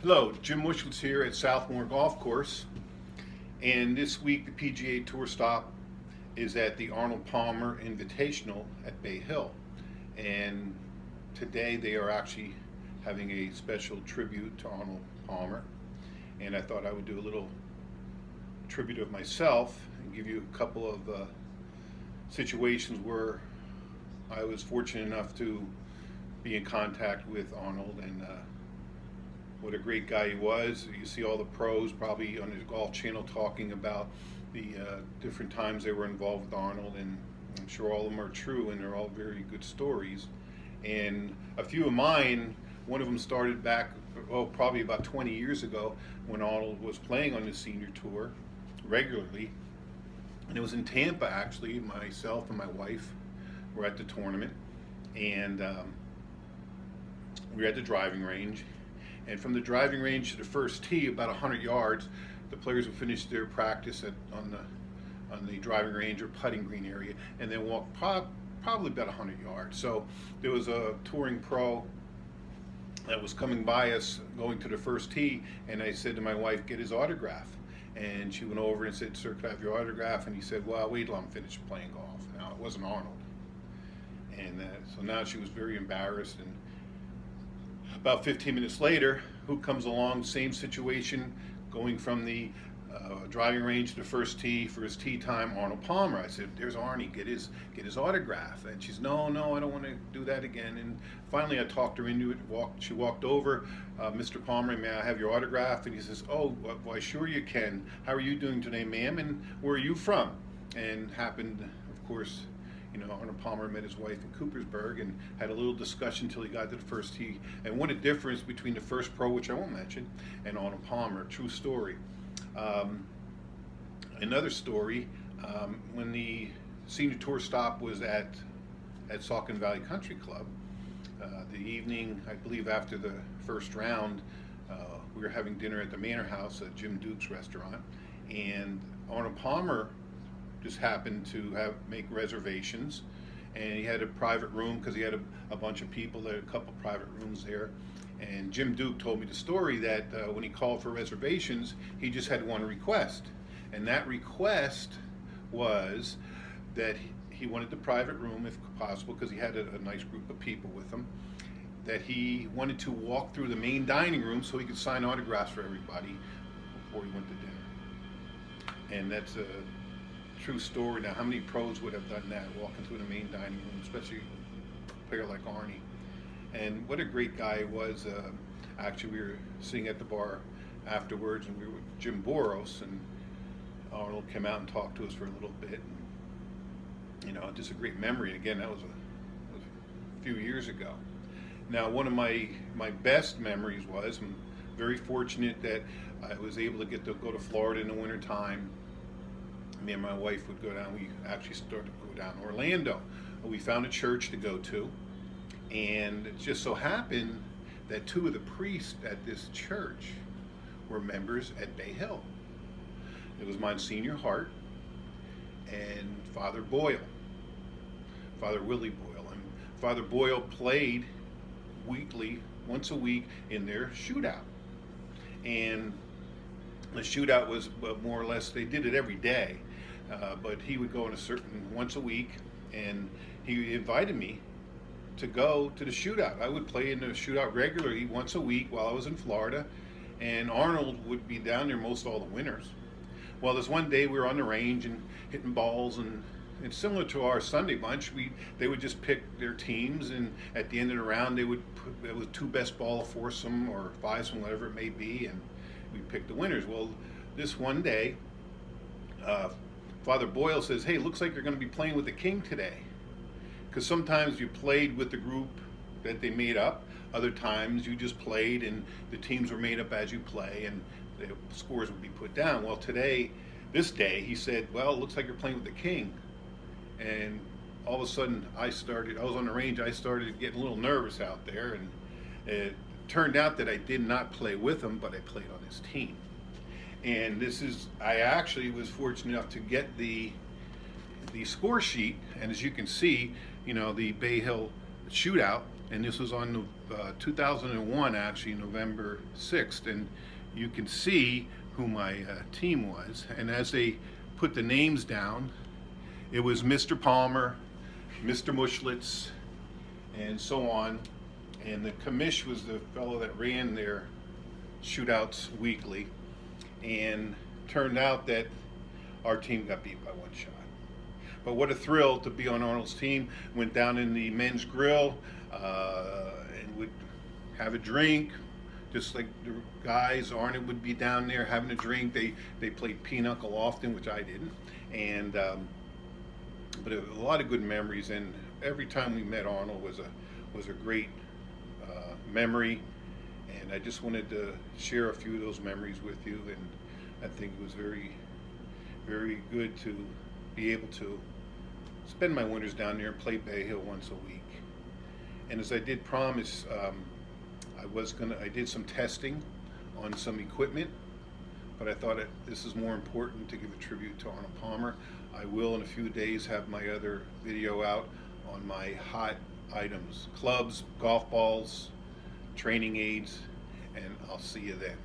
Hello, Jim Mushlitz here at Southmore Golf Course, and this week the PGA Tour stop is at the Arnold Palmer Invitational at Bay Hill, and today they are actually having a special tribute to Arnold Palmer, and I thought I would do a little tribute of myself and give you a couple of situations where I was fortunate enough to be in contact with Arnold, and what a great guy he was. You see all the pros probably on his Golf Channel talking about the different times they were involved with Arnold, and I'm sure all of them are true, and they're all very good stories. And a few of mine, one of them started back, probably about 20 years ago when Arnold was playing on the senior tour regularly. And it was in Tampa, actually. Myself and my wife were at the tournament, and we were at the driving range. And from the driving range to the first tee, about 100 yards, the players would finish their practice on the driving range or putting green area, and then walk probably about 100 yards. So there was a touring pro that was coming by us going to the first tee, and I said to my wife, "Get his autograph." And she went over and said, "Sir, could I have your autograph?" And he said, "Well, wait till I'm finished playing golf." Now, it wasn't Arnold. And so now she was very embarrassed. And about 15 minutes later, who comes along, same situation, going from the driving range to the first tee for his tee time, Arnold Palmer. I said, "There's Arnie, get his autograph." And she's, no, I don't want to do that again. And finally I talked her into it. She walked over, "Mr. Palmer, may I have your autograph?" And he says, "Oh, why sure you can. How are you doing today, ma'am? And where are you from?" And happened, of course, Arnold Palmer met his wife in Coopersburg and had a little discussion until he got to the first tee. And what a difference between the first pro, which I won't mention, and Arnold Palmer. True story. Another story, when the senior tour stop was at Saucon Valley Country Club, the evening, I believe after the first round, we were having dinner at the Manor House at Jim Duke's restaurant, and Arnold Palmer just happened to make reservations, and he had a private room because he had a bunch of people. There were a couple private rooms there, and Jim Duke told me the story that when he called for reservations, he just had one request, and that request was that he wanted the private room if possible, because he had a nice group of people with him, that he wanted to walk through the main dining room so he could sign autographs for everybody before he went to dinner. And that's a true story. Now, how many pros would have done that, walking through the main dining room, especially a player like Arnie? And what a great guy he was. Actually, we were sitting at the bar afterwards, and we were with Jim Boros, and Arnold came out and talked to us for a little bit. And, just a great memory. And again, that was a few years ago. Now, one of my best memories was, I'm very fortunate that I was able to get to go to Florida in the wintertime. Me and my wife would go down. We actually started to go down to Orlando. We found a church to go to, and it just so happened that two of the priests at this church were members at Bay Hill. It was Monsignor Hart and Father Boyle, Father Willie Boyle. And Father Boyle played weekly, once a week, in their shootout. And the shootout was more or less, they did it every day, but he would go in once a week, and he invited me to go to the shootout. I would play in the shootout regularly once a week while I was in Florida, and Arnold would be down there most all the winters. Well, this one day we were on the range and hitting balls, and similar to our Sunday bunch, they would just pick their teams, and at the end of the round they would put, it was two best ball, a foursome or fivesome, whatever it may be, and we picked the winners. Well, this one day, Father Boyle says, "Hey, looks like you're going to be playing with the King today." Because sometimes you played with the group that they made up. Other times you just played and the teams were made up as you play, and the scores would be put down. Well, this day, he said, "Well, it looks like you're playing with the King." And all of a sudden, I was on the range, I started getting a little nervous out there, and it turned out that I did not play with him, but I played on his team. And I actually was fortunate enough to get the score sheet, and as you can see, the Bay Hill shootout and this was on 2001, actually, November 6th, and you can see who my team was. And as they put the names down, it was Mr. Palmer, Mr. Mushlitz, and so on. And the commish was the fellow that ran their shootouts weekly, and turned out that our team got beat by one shot. But what a thrill to be on Arnold's team. Went down in the men's grill and would have a drink, just like the guys. Arnold would be down there having a drink. They played pinochle often, which I didn't. And but a lot of good memories. And every time we met Arnold was a great memory. And I just wanted to share a few of those memories with you. And I think it was very, very good to be able to spend my winters down there and play Bay Hill once a week. And as I did promise, I did some testing on some equipment, but I thought this is more important to give a tribute to Arnold Palmer. I will in a few days have my other video out on my hot items: clubs, golf balls, training aids, and I'll see you then.